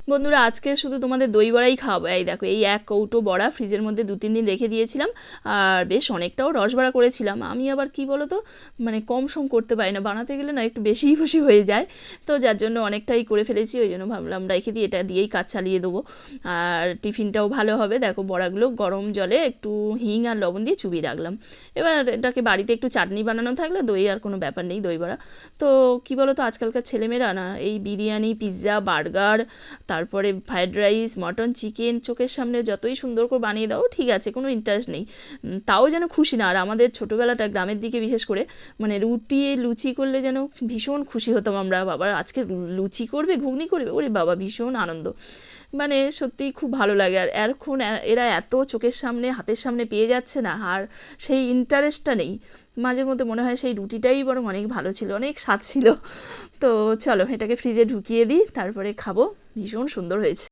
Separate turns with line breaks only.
বন্ধুরা আজকে শুধু তোমাদের দই বড়াই খাওয়াবো। এই দেখো, এই এক কৌটো বড়া ফ্রিজের মধ্যে 2-3 দিন রেখে দিয়েছিলাম, আর বেশ অনেকটাও রস বড়া করেছিলাম। আমি আবার কি বলো তো, মানে কম সম করতে পারি না, বানাতে গেলে না একটু বেশি খুশি হয়ে যায়, তো যার জন্য অনেকটাই করে ফেলেছি। ওই জন্য ভাবলাম রেখে দিই, এটা দিয়েই কাজ চালিয়ে দেবো, আর টিফিনটাও ভালো হবে। দেখো বড়াগুলো গরম জলে একটু হিং আর লবণ দিয়ে চুবিয়ে রাখলাম। এবার এটাকে বাড়িতে একটু চাটনি বানানো থাকলে দই আর কোনো ব্যাপার নেই, দই বড়া। তো কী বলো তো, আজকালকার ছেলেমেয়েরা না এই বিরিয়ানি, পিৎজা, বার্গার, তারপরে ফ্রায়েড রাইস, মটন, চিকেন চোখের সামনে যতই সুন্দর করে বানিয়ে দাও ঠিক আছে, কোনো ইন্টারেস্ট নেই, তাও যেন খুশি না। আর আমাদের ছোটোবেলাটা গ্রামের দিকে বিশেষ করে মানে রুটি লুচি করলে যেন ভীষণ খুশি হতাম আমরা। বাবা আজকে লুচি করবে, ঘুগনি করবে, ওরে বাবা ভীষণ আনন্দ, মানে সত্যিই খুব ভালো লাগে। আর এখন এরা এত চোখের সামনে হাতের সামনে পেয়ে যাচ্ছে না, আর সেই ইন্টারেস্টটা নেই। মাঝে মধ্যে মনে হয় সেই রুটিটাই বরং অনেক ভালো ছিল, অনেক স্বাদ ছিল। তো চলো এটাকে ফ্রিজে ঢুকিয়ে দিই, তারপরে খাবো। ভীষণ সুন্দর হয়েছে।